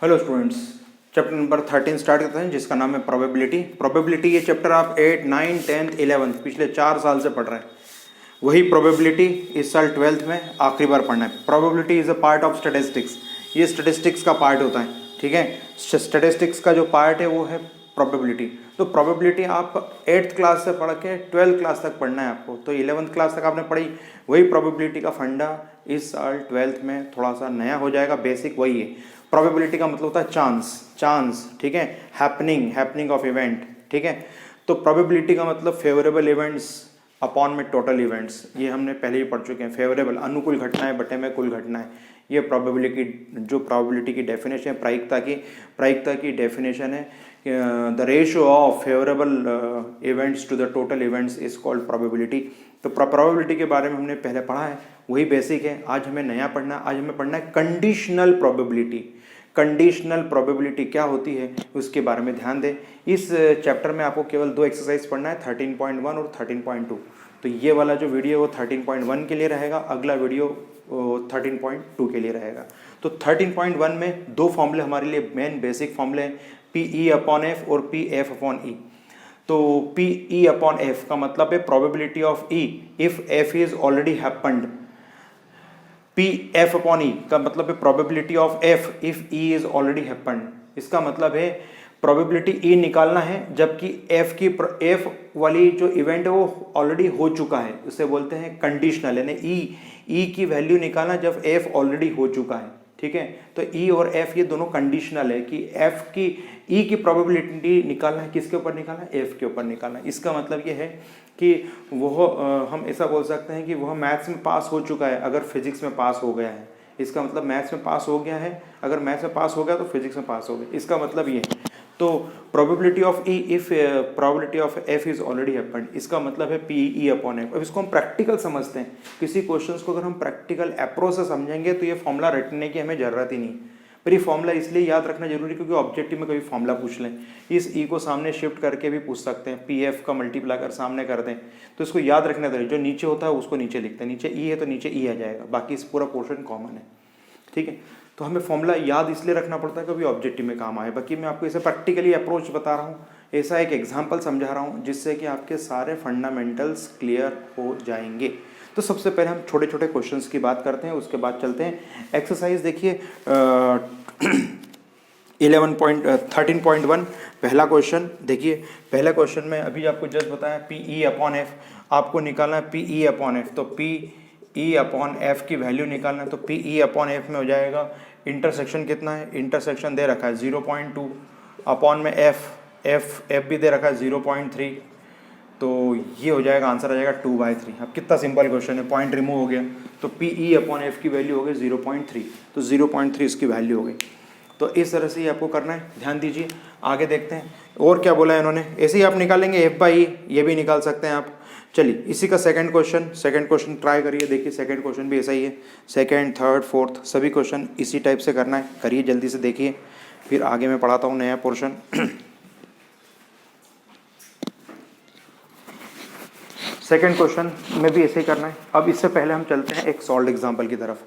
Hello students, chapter number 13 start करते हैं जिसका नाम है प्रोबेबिलिटी। प्रोबेबिलिटी ये चैप्टर आप 8, 9, 10th, 11th पिछले 4 साल से पढ़ रहे हैं। वही प्रोबेबिलिटी इस साल 12th में आखिरी बार पढ़ना है। Probability is a part of statistics. ये स्टैटिस्टिक्स का पार्ट होता है, ठीक है। स्टैटिस्टिक्स का जो पार्ट है वो है प्रोबेबिलिटी। तो प्रोबेबिलिटी आप 8th क्लास से पढ़ के 12th क्लास तक पढ़ना है आपको। तो 11th क्लास तक आपने पढ़ी। वही प्रोबेबिलिटी का फंडा इस साल 12th में थोड़ा सा नया हो जाएगा। बेसिक वही है। प्रोबेबिलिटी का मतलब होता है चांस, ठीक है। हैपनिंग ऑफ इवेंट, ठीक है। तो प्रोबेबिलिटी का मतलब फेवरेबल इवेंट्स अपॉन में टोटल इवेंट्स, ये हमने पहले ही पढ़ चुके हैं। फेवरेबल अनुकूल घटनाएं बटे में कुल घटनाएं, ये प्रोबेबिलिटी की डेफिनेशन है। प्रायिकता की डेफिनेशन है the ratio of favourable events to the total events is called probability. तो प्रोबेबिलिटी के बारे में हमने पहले पढ़ा है, वही बेसिक है। आज हमें नया पढ़ना है। आज हमें पढ़ना है कंडीशनल प्रोबेबिलिटी। कंडीशनल प्रोबेबिलिटी क्या होती है उसके बारे में ध्यान दें। इस चैप्टर में आपको केवल 2 एक्सरसाइज पढ़ना है, 13.1 और 13.2। तो ये वाला जो वीडियो वो 13.1 के लिए रहेगा, अगला वीडियो 13.2 के लिए रहेगा। तो 13.1 में 2 फॉर्मूले हमारे लिए मेन बेसिक फॉर्मूले हैं, PE अपॉन एफ और PF अपॉन ई। तो PE अपॉन एफ का मतलब है probability of E if F is already happened. PF upon E का मतलब है probability of F if E is already happened. इसका मतलब है प्रोबेबिलिटी E निकालना है जबकि F वाली जो इवेंट है वो ऑलरेडी हो चुका है, उसे बोलते हैं कंडीशनल। यानी E की वैल्यू निकालना जब F ऑलरेडी हो चुका है, ठीक है। तो E और F ये दोनों कंडीशनल है कि E की प्रोबेबिलिटी निकालना है, किसके ऊपर निकालना है, F के ऊपर निकालना है। इसका मतलब ये है कि हम ऐसा बोल सकते हैं कि वह मैथ्स में पास हो चुका है अगर फिजिक्स में पास हो गया है। इसका मतलब मैथ्स में पास हो गया है, अगर मैथ्स में पास हो गया तो फिजिक्स में पास हो गया, इसका मतलब ये है। तो probability of E if probability of F is already happened, इसका मतलब है PE अपॉन F। अब इसको हम प्रैक्टिकल समझते हैं। किसी क्वेश्चंस को अगर हम प्रैक्टिकल अप्रोच से समझेंगे तो ये फॉर्मूला रटने की हमें जरूरत ही नहीं। पर ये फॉर्मूला इसलिए याद रखना जरूरी क्योंकि ऑब्जेक्टिव में कभी फॉर्मूला पूछ लें, इस E को सामने शिफ्ट करके भी पूछ सकते हैं, PF का मल्टीप्लाई कर सामने कर दें, तो इसको याद रखना चाहिए। जो नीचे होता है उसको नीचे लिखते हैं, नीचे E है तो नीचे E आ जाएगा, बाकी इस पूरा पोर्शन कॉमन है, ठीक है। तो हमें फॉर्मूला याद इसलिए रखना पड़ता है कभी ऑब्जेक्टिव में काम आए। बाकी मैं आपको इसे प्रैक्टिकली अप्रोच बता रहा हूँ, ऐसा एक एग्जांपल समझा रहा हूँ जिससे कि आपके सारे फंडामेंटल्स क्लियर हो जाएंगे। तो सबसे पहले हम छोटे छोटे क्वेश्चंस की बात करते हैं, उसके बाद चलते हैं एक्सरसाइज। देखिए 13.1 पहला क्वेश्चन देखिए। पहला क्वेश्चन में अभी आपको जस्ट बताया PE अपॉन एफ, आपको निकालना है PE अपॉन एफ। तो PE अपॉन एफ की वैल्यू निकालना है, तो PE अपॉन एफ में हो जाएगा इंटरसेक्शन कितना है, इंटरसेक्शन दे रखा है 0.2 अपॉन में एफ भी दे रखा है 0.3, तो ये हो जाएगा, आंसर आ जाएगा 2/3। अब कितना सिंपल क्वेश्चन है, पॉइंट रिमूव हो गया। तो PE अपॉन एफ की वैल्यू हो गई 0.3, तो 0.3 इसकी वैल्यू हो गई। तो इस तरह से ही आपको करना है, ध्यान दीजिए। आगे देखते हैं और क्या बोला है इन्होंने। ऐसे ही आप निकालेंगे F/E, ये भी निकाल सकते हैं आप। चलिए इसी का सेकंड क्वेश्चन ट्राई करिए। देखिए सेकंड क्वेश्चन भी ऐसा ही है, सेकंड, थर्ड, फोर्थ सभी क्वेश्चन इसी टाइप से करना है। करिए जल्दी से, देखिए फिर आगे मैं पढ़ाता हूँ नया पोर्शन। सेकंड क्वेश्चन में भी ऐसे ही करना है। अब इससे पहले हम चलते हैं एक सॉल्व्ड एग्जाम्पल की तरफ।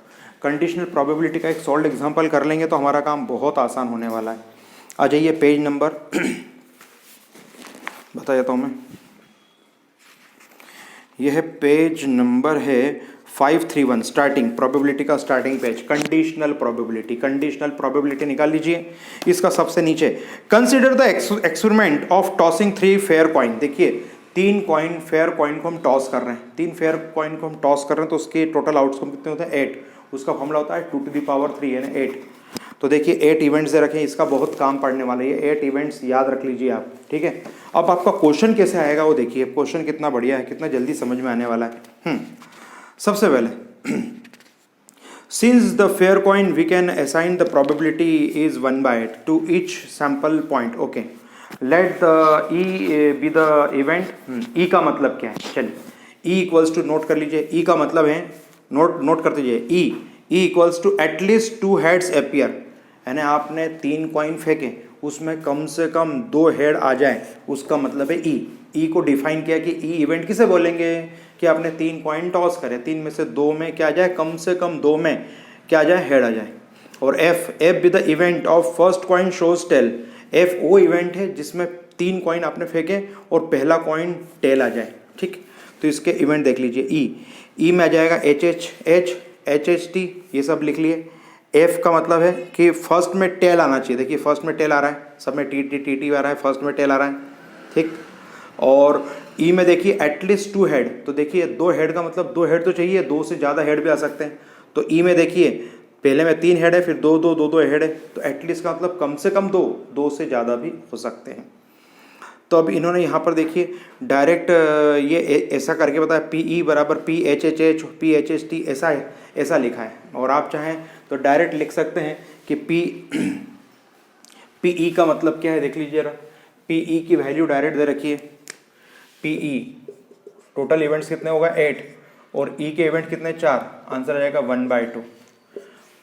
कंडीशनल प्रोबेबिलिटी का एक सॉल्व्ड एग्जाम्पल कर लेंगे तो हमारा काम बहुत आसान होने वाला है। आ जाइए पेज नंबर बता देता हूँ मैं, यह पेज नंबर है 531, स्टार्टिंग प्रोबेबिलिटी का स्टार्टिंग पेज, कंडीशनल प्रोबेबिलिटी निकाल लीजिए। इसका सबसे नीचे consider the experiment of tossing 3 fair coin. देखिए 3 फेयर कॉइन को हम टॉस कर रहे हैं, 3 फेयर कॉइन को हम टॉस कर रहे हैं, तो उसके टोटल आउटकम कितने होते हैं 8। उसका फॉर्मूला होता है 2⁻³ यानी 8। तो देखिए 8 इवेंट्स दे रखे हैं, इसका बहुत काम पड़ने वाला है, ये 8 इवेंट्स याद रख लीजिए आप, ठीक है। अब आपका क्वेश्चन कैसे आएगा वो देखिए, क्वेश्चन कितना बढ़िया है, कितना जल्दी समझ में आने वाला है। सबसे पहले since the fair coin we can assign the probability is 1/8 to each sample point. Okay, let the E be the event. E का मतलब क्या है, चलिए E इक्वल्स टू, नोट कर लीजिए, E का मतलब है, नोट करते जाइए, E equals to at least 2 heads appear. यानी आपने 3 कॉइन फेंके, उसमें कम से कम 2 हेड आ जाए, उसका मतलब है E को डिफाइन किया कि E इवेंट किसे बोलेंगे कि आपने 3 कॉइन टॉस करे, 3 में से 2 में क्या आ जाए, कम से कम 2 में क्या आ जाए, हेड आ जाए। और F be the event of first coin shows tail. F वो इवेंट है जिसमें 3 कॉइन आपने फेंके और पहला कॉइन टेल आ जाए, ठीक। तो इसके इवेंट देख लीजिए। ई में आ जाएगा एच टी, ये सब लिख लिए। एफ का मतलब है कि फर्स्ट में टेल आना चाहिए, देखिए फर्स्ट में टेल आ रहा है, सब में टी आ रहा है, फर्स्ट में टेल आ रहा है, ठीक। और ई में देखिए एटलीस्ट 2 हेड, तो देखिए 2 हेड का मतलब 2 हेड तो चाहिए, 2 से ज़्यादा हेड भी आ सकते हैं। तो ई में देखिए पहले में 3 हेड है, फिर दो हेड है, तो एटलीस्ट का मतलब कम से कम 2 से ज़्यादा भी हो सकते हैं। तो अब इन्होंने यहाँ पर देखिए डायरेक्ट ये ऐसा करके बताया, पी ई बराबर पी एच एच टी, ऐसा लिखा है। और आप चाहें तो डायरेक्ट लिख सकते हैं कि पी ई का मतलब क्या है, देख लीजिए जरा। पी ई की वैल्यू डायरेक्ट दे रखी है। पी ई टोटल इवेंट्स कितने होगा 8, और ई के इवेंट कितने 4, आंसर आ जाएगा 1/2।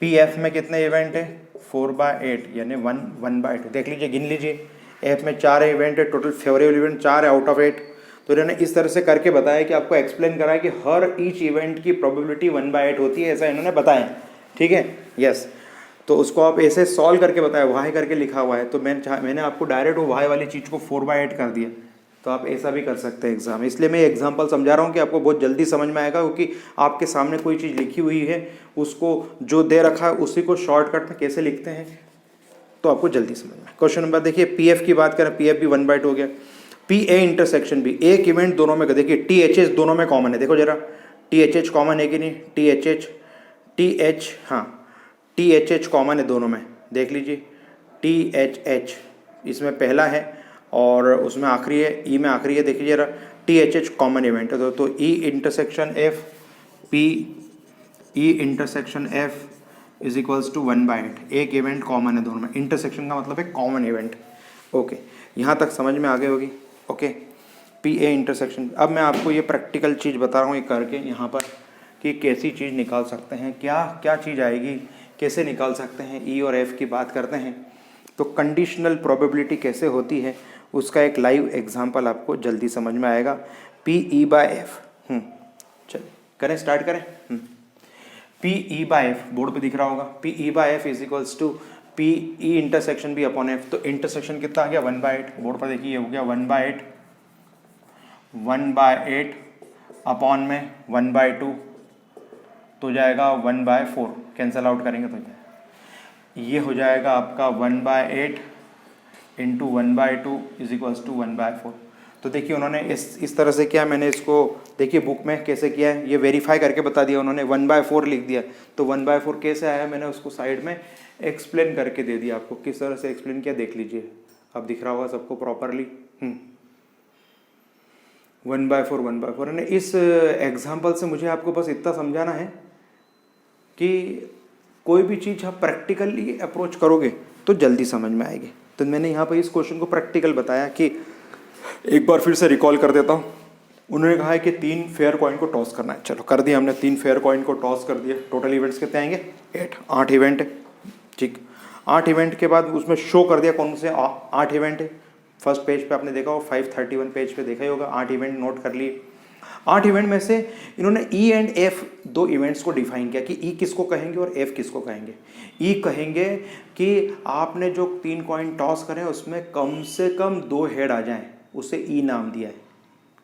पी एफ में कितने इवेंट है 4/8, यानी 1/2। देख लीजिए, गिन लीजिए, एफ में 4 इवेंट है, टोटल फेवरेबल इवेंट 4 है आउट ऑफ 8। तो इन्होंने इस तरह से करके बताया कि आपको एक्सप्लेन करा है कि हर ईच इवेंट की प्रोबेबिलिटी 1/8 होती है, ऐसा इन्होंने बताया, ठीक है। यस, तो उसको आप ऐसे सॉल्व करके बताया, वाई करके लिखा हुआ है, तो मैंने आपको डायरेक्ट वो वाई वाली चीज़ को 4/8 कर दिया। तो आप ऐसा भी कर सकते हैं एग्जाम, इसलिए मैं एग्जाम्पल समझा रहा हूँ कि आपको बहुत जल्दी समझ में आएगा, क्योंकि आपके सामने कोई चीज़ लिखी हुई है, उसको जो दे रखा है उसी को शॉर्टकट में कैसे लिखते हैं, तो आपको जल्दी समझ में। क्वेश्चन नंबर देखिए, पी एफ की बात करें, पी एफ भी 1/2 हो गया। पी ए इंटरसेक्शन भी, एक इवेंट दोनों में, देखिए टी एच एच दोनों में कॉमन है, देखो जरा टी एच एच कॉमन है कि नहीं, टी एच एच कॉमन है दोनों में, देख लीजिए टी एच एच इसमें पहला है और उसमें आखिरी है, ई में आखिरी है, देखिए जरा T H H common event है। तो E intersection F, P E intersection F is equals to 1/8, एक इवेंट कॉमन है दोनों में। इंटरसेक्शन का मतलब है कॉमन इवेंट। ओके, यहाँ तक समझ में आ गई होगी। Okay, P A intersection. अब मैं आपको ये प्रैक्टिकल चीज़ बता रहा हूँ ये करके यहाँ पर, कि कैसी चीज़ निकाल सकते हैं, क्या चीज़ आएगी, कैसे निकाल सकते हैं। ई और एफ की बात करते हैं तो कंडीशनल प्रोबेबिलिटी कैसे होती है, उसका एक लाइव एग्जाम्पल आपको जल्दी समझ में आएगा। पी ई बाय एफ, चलिए करें, स्टार्ट करें। P E by F board पे दिख रहा होगा, P E by F is equals to P E intersection भी अपॉन एफ। तो इंटरसेक्शन कितना आ गया 1/8, बोर्ड पर देखिए हो गया 1/8 अपॉन में 1/2, तो जाएगा 1/4, कैंसल आउट करेंगे तो ये हो जाएगा आपका 1/8 इंटू 1/2 इज इक्वल्स टू 1/4। तो देखिए उन्होंने इस तरह से किया, मैंने इसको देखिए बुक में कैसे किया है, ये वेरीफाई करके बता दिया उन्होंने, 1/4 लिख दिया। तो 1/4 कैसे आया, मैंने उसको साइड में एक्सप्लेन करके दे दिया आपको, किस तरह से एक्सप्लेन किया देख लीजिए, अब दिख रहा होगा सबको प्रॉपरली। 1/4 इस एग्जाम्पल से मुझे आपको बस इतना समझाना है कि कोई भी चीज़ आप प्रैक्टिकली अप्रोच करोगे तो जल्दी समझ में आएगी। तो मैंने यहाँ पर इस क्वेश्चन को प्रैक्टिकल बताया कि एक बार फिर से रिकॉल कर देता हूँ। उन्होंने कहा है कि 3 फेयर कॉइन को टॉस करना है, चलो कर दिया हमने, 3 फेयर कॉइन को टॉस कर दिया। टोटल इवेंट्स कितने आएंगे 8 इवेंट है, ठीक। 8 इवेंट के बाद उसमें शो कर दिया कौन से 8 इवेंट है। फर्स्ट पेज पे आपने देखा हो, 531 पेज पे देखा ही होगा, 8 इवेंट नोट कर लिए। 8 इवेंट में से इन्होंने ई एंड एफ 2 इवेंट्स को डिफाइन किया कि ई किसको कहेंगे और एफ किसको कहेंगे। ई कहेंगे कि आपने जो 3 कॉइन टॉस करें उसमें कम से कम 2 हेड आ जाएं, उसे ई नाम दिया है,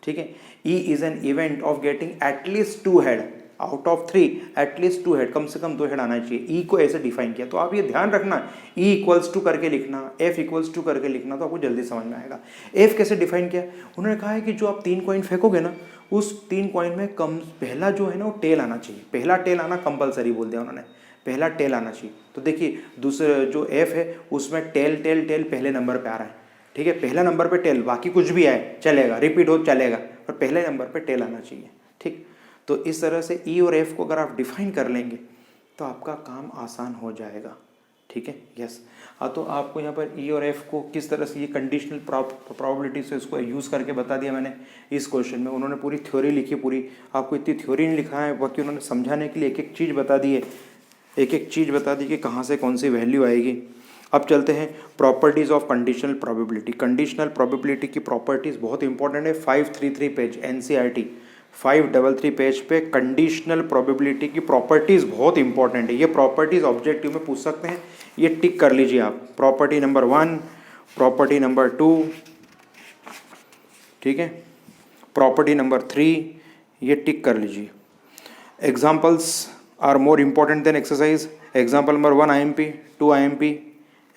ठीक है। E is an event of getting at least 2 head out of 3, at least 2 head, कम से कम 2 हेड आना चाहिए। ई को ऐसे डिफाइन किया, तो आप ये ध्यान रखना, ई इक्वल्स टू करके लिखना, एफ इक्वल्स टू करके लिखना, तो आपको जल्दी समझ में आएगा। एफ कैसे डिफाइन किया, उन्होंने कहा है कि जो आप 3 कॉइन फेंकोगे ना, उस 3 कॉइन में कम पहला जो है ना वो टेल आना चाहिए, पहला टेल आना कंपलसरी बोल दिया उन्होंने, पहला टेल आना चाहिए। तो देखिए दूसरे जो एफ है उसमें टेल पहले नंबर पे आ रहा है, ठीक है, पहला नंबर पे टेल, बाकी कुछ भी आए चलेगा, रिपीट हो चलेगा, पर पहले नंबर पे टेल आना चाहिए, ठीक। तो इस तरह से ई और एफ को अगर आप डिफाइन कर लेंगे तो आपका काम आसान हो जाएगा, ठीक है। यस, हाँ, तो आपको यहाँ पर ई और एफ को किस तरह से ये कंडीशनल प्रोबेबिलिटी से इसको यूज़ करके बता दिया मैंने इस क्वेश्चन में। उन्होंने पूरी थ्योरी लिखी, पूरी आपको इतनी थ्योरी नहीं लिखा है, बाकी उन्होंने समझाने के लिए एक एक चीज़ बता दी है, एक एक चीज़ बता दी कि कहाँ से कौन सी वैल्यू आएगी। अब चलते हैं properties of conditional probability. Conditional probability की प्रॉपर्टीज़ बहुत इंपॉर्टेंट है, 533 पेज NCERT 533 पेज पे कंडीशनल प्रोबेबिलिटी की प्रॉपर्टीज़ बहुत इंपॉर्टेंट है। ये प्रॉपर्टीज़ ऑब्जेक्टिव में पूछ सकते हैं, ये टिक कर लीजिए आप। प्रॉपर्टी नंबर 1, प्रॉपर्टी नंबर 2, ठीक है, प्रॉपर्टी नंबर 3, ये टिक कर लीजिए। Examples are more important than exercise. Example number 1 IMP, 2 IMP,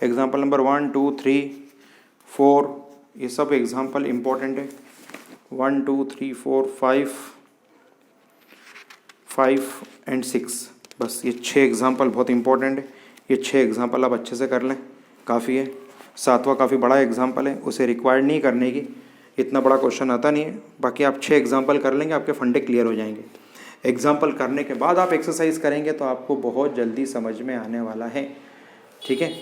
example number 1, 2, 3, 4, ये सब एग्जाम्पल इम्पॉर्टेंट है। 1, 2, 3, 4, 5 एंड 6, बस ये 6 एग्जाम्पल बहुत इंपॉर्टेंट है। ये 6 एग्जाम्पल आप अच्छे से कर लें, काफ़ी है। 7वां काफ़ी बड़ा एग्जाम्पल है, उसे रिक्वायर्ड नहीं करने की, इतना बड़ा क्वेश्चन आता नहीं है। बाकी आप 6 एग्जाम्पल कर लेंगे, आपके फंडे क्लियर हो जाएंगे। एग्जाम्पल करने के बाद आप एक्सरसाइज करेंगे तो आपको बहुत जल्दी समझ में आने वाला है, ठीक है।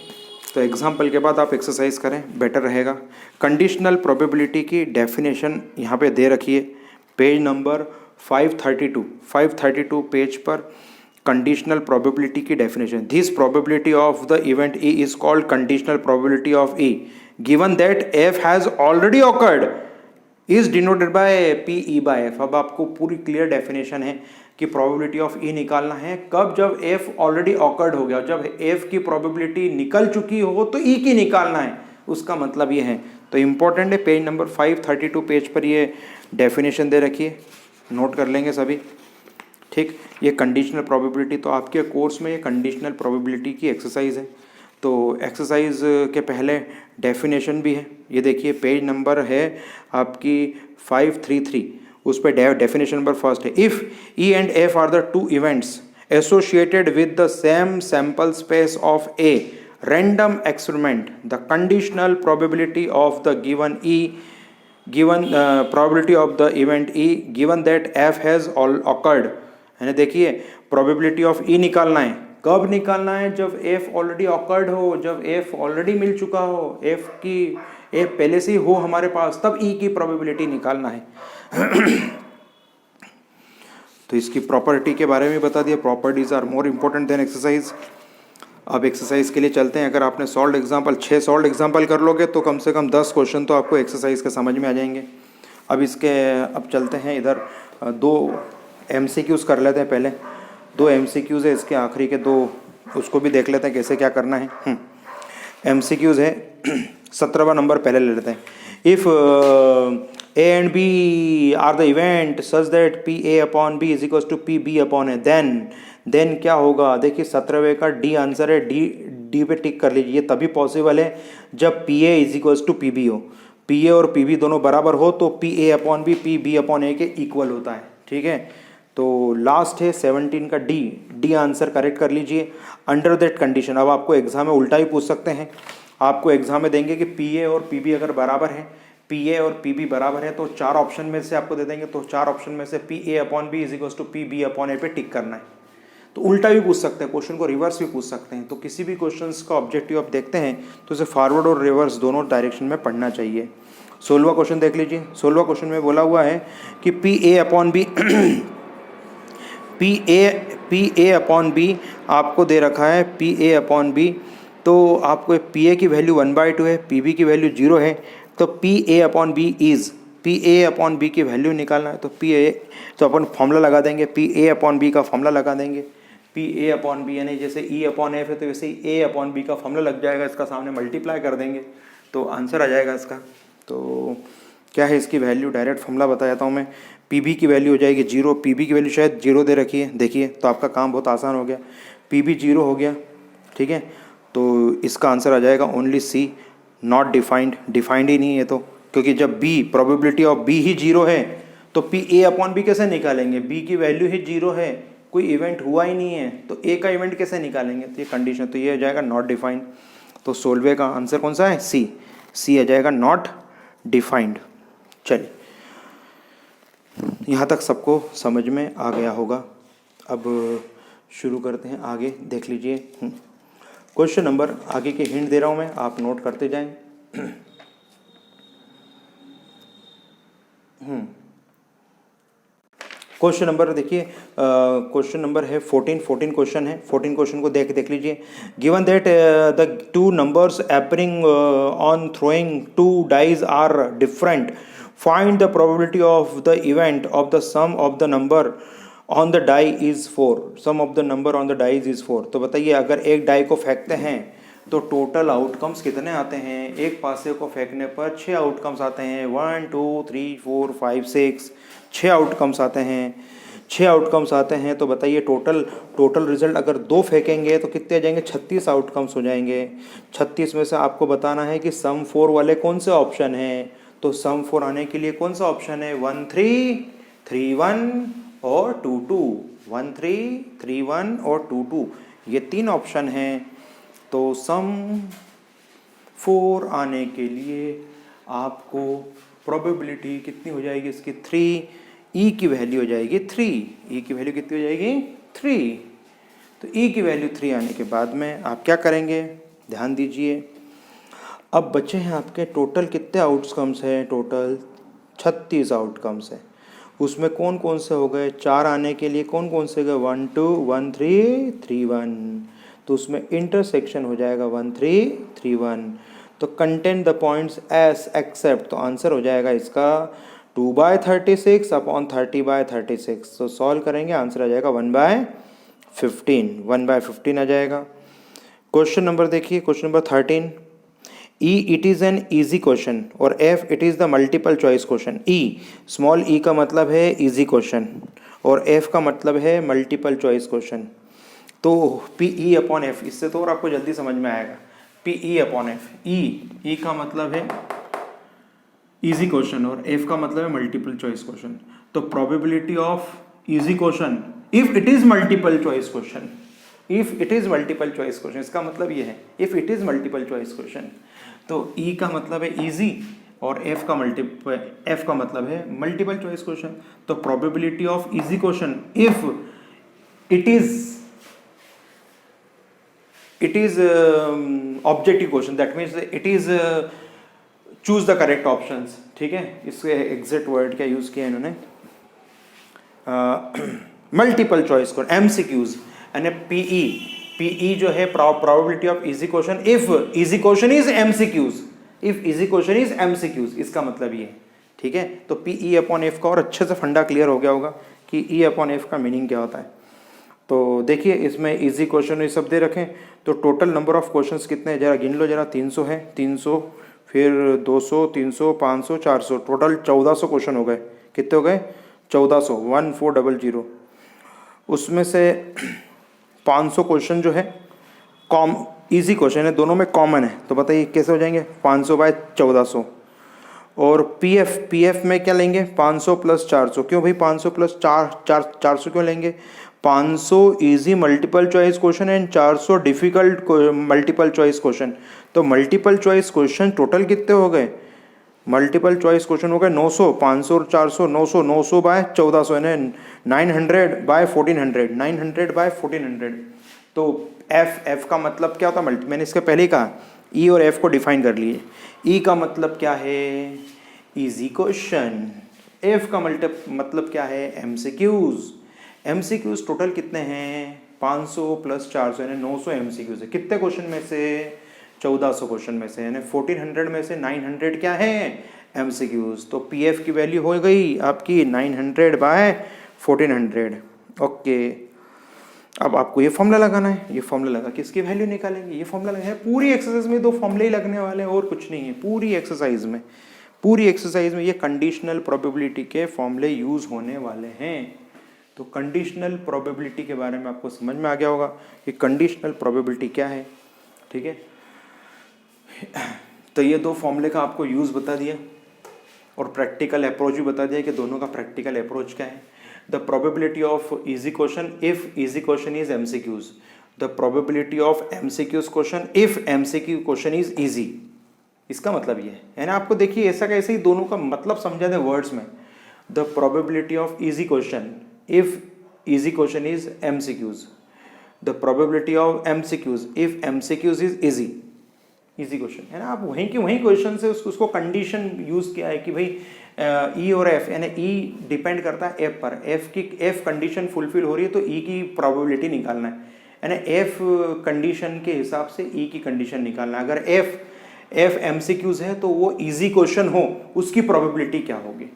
तो एग्जाम्पल के बाद आप एक्सरसाइज करें, बेटर रहेगा। कंडीशनल प्रोबेबिलिटी की डेफिनेशन यहाँ पे दे रखी है, पेज नंबर 532 पेज पर कंडीशनल प्रोबेबिलिटी की definition. This probability of the event E is called conditional probability of E given that F has already awkward is denoted by P E by F. अब आपको पूरी clear definition है कि probability of ई निकालना है कब, जब एफ ऑलरेडी ऑकर्ड हो गया। जब एफ की प्रोबेबिलिटी निकल चुकी हो तो ई की निकालना है, उसका मतलब ये है। तो इंपॉर्टेंट है, पेज नंबर 532 पेज पर ये डेफिनेशन दे रखी है, नोट कर लेंगे सभी, ठीक। ये कंडीशनल प्रोबेबिलिटी, तो आपके कोर्स में ये कंडीशनल प्रोबेबिलिटी की एक्सरसाइज है। तो एक्सरसाइज के पहले डेफिनेशन भी है, ये देखिए पेज नंबर है आपकी 533, उस पर डेफिनेशन नंबर फर्स्ट है। If E and F R the two events associated with the same sample space of a random experiment, the conditional probability of the given E probability of the event E given that F has all occurred, यानी देखिए probability of ई निकालना है, कब निकालना है, जब F already awkward हो, जब F ऑलरेडी मिल चुका हो, F पहले से ही हो हमारे पास, तब E की प्रोबेबिलिटी निकालना है। तो इसकी प्रॉपर्टी के बारे में बता दिया, properties are more important than exercise. अब एक्सरसाइज के लिए चलते हैं। अगर आपने सॉल्व एग्जाम्पल 6 सॉल्व एग्जाम्पल कर लोगे तो कम से कम 10 क्वेश्चन तो आपको एक्सरसाइज के समझ में आ जाएंगे। अब चलते हैं इधर, 2 MCQs कर लेते हैं पहले। 2 MCQs है, इसके आखिरी के 2 उसको भी देख लेते हैं कैसे क्या करना है। MCQs है 17वां नंबर पहले ले लेते हैं। If A and B are the event such that PA upon B is equals to PB upon A, then क्या होगा, देखिए 17वें का डी आंसर है, डी पे टिक कर लीजिए। तभी पॉसिबल है जब PA is equals to PB हो, PA और PB दोनों बराबर हो तो PA upon B PB upon A के इक्वल होता है, ठीक है। तो लास्ट है 17 का डी आंसर करेक्ट कर लीजिए। अंडर दैट कंडीशन, अब आपको एग्जाम में उल्टा ही पूछ सकते हैं, आपको एग्जाम में देंगे कि PA और PB अगर बराबर है, PA और PB बराबर है तो 4 ऑप्शन में से आपको दे देंगे, तो 4 ऑप्शन में से PA upon B is equals to PB upon A पे टिक करना है। तो उल्टा भी पूछ सकते हैं, क्वेश्चन को रिवर्स भी पूछ सकते हैं। तो किसी भी क्वेश्चन का ऑब्जेक्टिव आप देखते हैं तो इसे फॉरवर्ड और रिवर्स दोनों डायरेक्शन में पढ़ना चाहिए। 16वां क्वेश्चन देख लीजिए। 16वां क्वेश्चन में बोला हुआ है कि PA upon B PA upon B आपको दे रखा है, PA अपॉन B, तो आपको PA की वैल्यू 1/2 है, PB की वैल्यू 0 है, तो PA upon B is, PA upon B की वैल्यू निकालना है। तो PA, तो अपन फॉर्मूला लगा देंगे, PA अपॉन B का फॉर्मूला लगा देंगे। PA अपॉन B यानी जैसे E अपॉन F है तो वैसे ही A अपॉन B का फॉर्मूला लग जाएगा, इसका सामने मल्टीप्लाई कर देंगे तो आंसर आ जाएगा इसका। तो क्या है इसकी वैल्यू, डायरेक्ट फॉर्मूला बता जाता हूँ मैं। PB की वैल्यू हो जाएगी 0, PB की वैल्यू शायद 0 दे रखी है, देखिए तो आपका काम बहुत आसान हो गया। PB 0 हो गया, ठीक है, तो इसका आंसर आ जाएगा only C, not defined, defined ही नहीं है तो, क्योंकि जब B प्रोबेबिलिटी ऑफ B ही 0 है तो PA अपॉन B कैसे निकालेंगे, B की वैल्यू ही 0 है, कोई इवेंट हुआ ही नहीं है तो A का इवेंट कैसे निकालेंगे, तो ये कंडीशन, तो ये हो जाएगा नॉट डिफाइंड। तो 16वें का आंसर कौन सा है, C आ जाएगा, नॉट डिफाइंड। चलिए यहाँ तक सबको समझ में आ गया होगा। अब शुरू करते हैं, आगे देख लीजिए क्वेश्चन नंबर, आगे के हिंट दे रहा हूँ मैं, आप नोट करते जाएं। क्वेश्चन नंबर देखिए, क्वेश्चन नंबर है 14 क्वेश्चन है, 14 क्वेश्चन को देख लीजिए। Given that the 2 numbers appearing on throwing 2 dice are different find the probability of the event of the sum of the number on the die is 4, sum of the number on the dice is 4। तो बताइए अगर एक die को फेंकते हैं तो total outcomes कितने आते हैं? एक पासे को फेंकने पर 6 आउटकम्स आते हैं, 1 2 3 4 5 6, 6 आउटकम्स आते हैं, 6 आउटकम्स आते हैं। तो बताइए टोटल रिजल्ट अगर 2 फेंकेंगे तो कितने आ जाएंगे? 36 आउटकम्स हो जाएंगे। 36 में से आपको बताना है कि सम 4 वाले कौन से ऑप्शन हैं। तो सम 4 आने के लिए कौन सा ऑप्शन है? 1 3 3 1 और 2 2, 1 3 3 1 और 2 2, ये 3 ऑप्शन हैं। तो सम 4 आने के लिए आपको प्रोबेबिलिटी कितनी हो जाएगी इसकी? 3, ई की वैल्यू हो जाएगी 3, ई की वैल्यू कितनी हो जाएगी? 3। तो ई की वैल्यू 3 आने के बाद में आप क्या करेंगे? ध्यान दीजिए, अब बचे हैं आपके टोटल कितने आउटकम्स हैं? टोटल 36 आउटकम्स हैं। उसमें कौन कौन से हो गए? 4 आने के लिए कौन कौन से गए? 1 2 1 3 3 1। तो उसमें इंटरसेक्शन हो जाएगा 1 3 3 1। तो content the points S except, तो आंसर हो जाएगा इसका 2/36 अपॉन 30/36। तो सॉल्व करेंगे, आंसर आ जाएगा 1/15, 1/15 आ जाएगा। क्वेश्चन नंबर देखिए, question number 13, E it is an easy question और if it is the multiple choice question. E, small E का मतलब है ईजी क्वेश्चन और एफ का मतलब है मल्टीपल चॉइस क्वेश्चन। तो पी ई अपॉन एफ, इससे तो और आपको जल्दी समझ में आएगा। पी ई अपॉन एफ, ई का मतलब है इजी क्वेश्चन और एफ का मतलब है मल्टीपल चॉइस क्वेश्चन। तो probability of easy question if it is multiple choice question, if it is multiple choice question, इसका मतलब ये है if it is multiple choice question. तो ई का मतलब है इजी और एफ का मतलब है मल्टीपल चॉइस क्वेश्चन। तो probability of easy question if it is objective question, that means it is choose the correct options. ठीक है, इसके एग्जैक्ट वर्ड क्या यूज किया इन्होंने? मल्टीपल चॉइस क्वेश्चन, एमसीक्यूज, यानी पीई जो है probability of easy question if easy question is MCQs, if easy question is MCQs, इसका मतलब ये है। ठीक है, तो पीई अपॉन एफ का और अच्छे से फंडा क्लियर हो गया होगा कि ई अपॉन एफ का मीनिंग क्या होता है। तो देखिए इसमें इजी क्वेश्चन ये सब दे रखें। तो टोटल नंबर ऑफ क्वेश्चंस कितने हैं जरा गिन लो जरा। 300 है, 300 फिर 200 300 500 400, टोटल 1400 क्वेश्चन हो गए। कितने हो गए? 1400, 1400। उसमें से 500 क्वेश्चन जो है इजी क्वेश्चन है, दोनों में कॉमन है। तो बताइए कैसे हो जाएंगे? 500/1400। और पीएफ में क्या लेंगे? 500 + 400। क्यों भाई 500 + 400 क्यों लेंगे? 500 easy multiple choice question and 400 difficult multiple choice question. तो मल्टीपल चॉइस क्वेश्चन टोटल कितने हो गए? मल्टीपल चॉइस क्वेश्चन हो गए 900, 500 और 400, 900, 900/1400 यानी 900/1400, 900/1400। तो एफ का मतलब क्या होता है? मैंने इसके पहले ही कहा, ई और एफ को डिफाइन कर लिए। ई का मतलब क्या है? Easy question. एफ का मतलब क्या है? एमसीक्यूज। एमसीक्यूज टोटल कितने हैं? 500 + 400 यानी 900 एमसीक्यूज है। कितने क्वेश्चन में से? 1400 क्वेश्चन में से, यानी 1400 में से 900 क्या है? एमसीक्यूज। तो पीएफ की वैल्यू हो गई आपकी 900/1400। ओके, अब आपको ये फॉर्मूला लगाना है। ये फॉर्मूला लगा के इसकी वैल्यू निकालेंगे। ये फॉर्मूला है पूरी एक्सरसाइज में 2 फॉर्मूले ही लगने वाले हैं और कुछ नहीं है। पूरी एक्सरसाइज में ये कंडीशनल प्रोबेबिलिटी के फॉर्मूले यूज होने वाले हैं। तो कंडीशनल प्रोबेबिलिटी के बारे में आपको समझ में आ गया होगा कि कंडीशनल प्रोबेबिलिटी क्या है। ठीक है, तो ये 2 फॉर्मूले का आपको यूज़ बता दिया और प्रैक्टिकल अप्रोच भी बता दिया कि दोनों का प्रैक्टिकल अप्रोच क्या है। The probability of easy question if easy question is MCQs, the probability of MCQs question if MCQ question is easy. इसका मतलब ये है ना, आपको देखिए ऐसा कैसे ही दोनों का मतलब समझा दे वर्ड्स में। The probability of easy question if easy question is MCQs, the probability of MCQs if MCQs is easy question है ना। आप वहीं के वहीं क्वेश्चन से उसको कंडीशन यूज किया है कि भाई ई और एफ, यानी ई डिपेंड करता है एफ पर। एफ कंडीशन फुलफिल हो रही है तो ई की प्रोबेबिलिटी निकालना है, यानी एफ कंडीशन के हिसाब से ई की कंडीशन निकालना है। अगर एफ MCQs है तो वो इजी क्वेश्चन हो उसकी प्रोबेबिलिटी क्या होगी,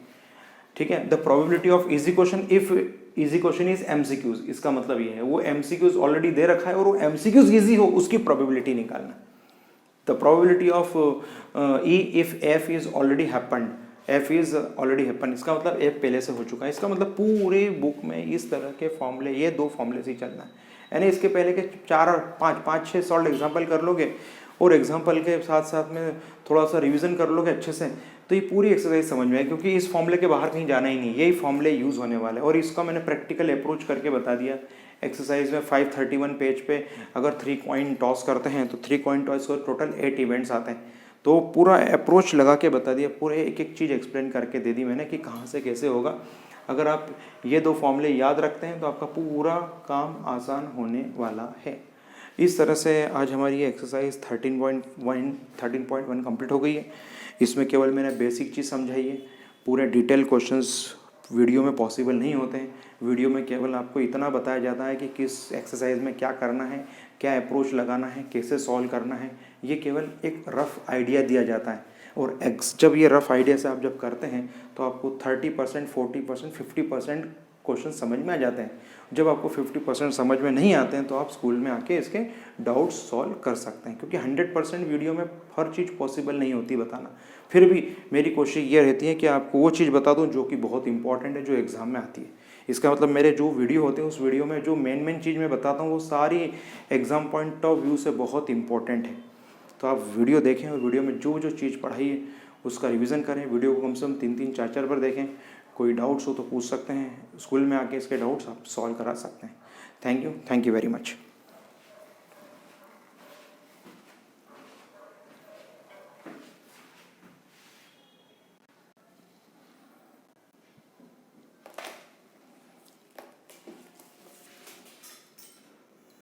ठीक है। The probability of easy question if easy question is MCQs, इसका मतलब ये है वो MCQs ऑलरेडी दे रखा है और वो MCQs इजी हो उसकी प्रोबेबिलिटी निकालना। The probability of E if F is already happened, F is already happen, इसका मतलब एफ पहले से हो चुका है। इसका मतलब पूरे बुक में इस तरह के फॉर्मूले, ये 2 फॉर्मूले से ही चलना है, यानी इसके पहले के 4 और 5 6 सॉल्व एग्जाम्पल कर लोगे और एग्जाम्पल के साथ साथ में थोड़ा सा रिवीजन कर लोगे अच्छे से, तो ये पूरी एक्सरसाइज समझ में आए, क्योंकि इस फॉर्मूले के बाहर कहीं जाना ही नहीं, यही फॉर्मूले यूज़ होने वाले हैं। और इसका मैंने प्रैक्टिकल अप्रोच करके बता दिया एक्सरसाइज में। 531 पेज पे अगर 3 कॉइन टॉस करते हैं तो 3 कॉइन टॉस को टोटल 8 इवेंट्स आते हैं, तो पूरा अप्रोच लगा के बता दिया, पूरे एक एक चीज़ एक्सप्लेन करके दे दी मैंने कि कहाँ से कैसे होगा। अगर आप ये 2 फॉर्मूले याद रखते हैं तो आपका पूरा काम आसान होने वाला है। इस तरह से आज हमारी ये एक्सरसाइज 13.1 कंप्लीट हो गई है। इसमें केवल मैंने बेसिक चीज़ समझाई है, पूरे डिटेल क्वेश्चंस वीडियो में पॉसिबल नहीं होते हैं। वीडियो में केवल आपको इतना बताया जाता है कि किस एक्सरसाइज में क्या करना है, क्या अप्रोच लगाना है, कैसे सॉल्व करना है, ये केवल एक रफ़ आइडिया दिया जाता है। और जब ये रफ़ आइडिया से आप जब करते हैं तो आपको 30%, 40%, 50% क्वेश्चन समझ में आ जाते हैं। जब आपको 50% समझ में नहीं आते हैं तो आप स्कूल में आके इसके डाउट्स सॉल्व कर सकते हैं, क्योंकि 100% वीडियो में हर चीज़ पॉसिबल नहीं होती बताना। फिर भी मेरी कोशिश ये रहती है कि आपको वो चीज़ बता दूं जो कि बहुत इंपॉर्टेंट है, जो एग्ज़ाम में आती है। इसका मतलब मेरे जो वीडियो होते हैं उस वीडियो में जो मेन चीज़ मैं बताता हूँ वो सारी एग्ज़ाम पॉइंट ऑफ व्यू से बहुत इंपॉर्टेंट है। तो आप वीडियो देखें और वीडियो में जो जो चीज़ पढ़ाई है उसका रिवीजन करें। वीडियो को कम से कम 3-3, 4-4 बार देखें। कोई डाउट्स हो तो पूछ सकते हैं, स्कूल में आके इसके डाउट्स आप सॉल्व करा सकते हैं। Thank you very much.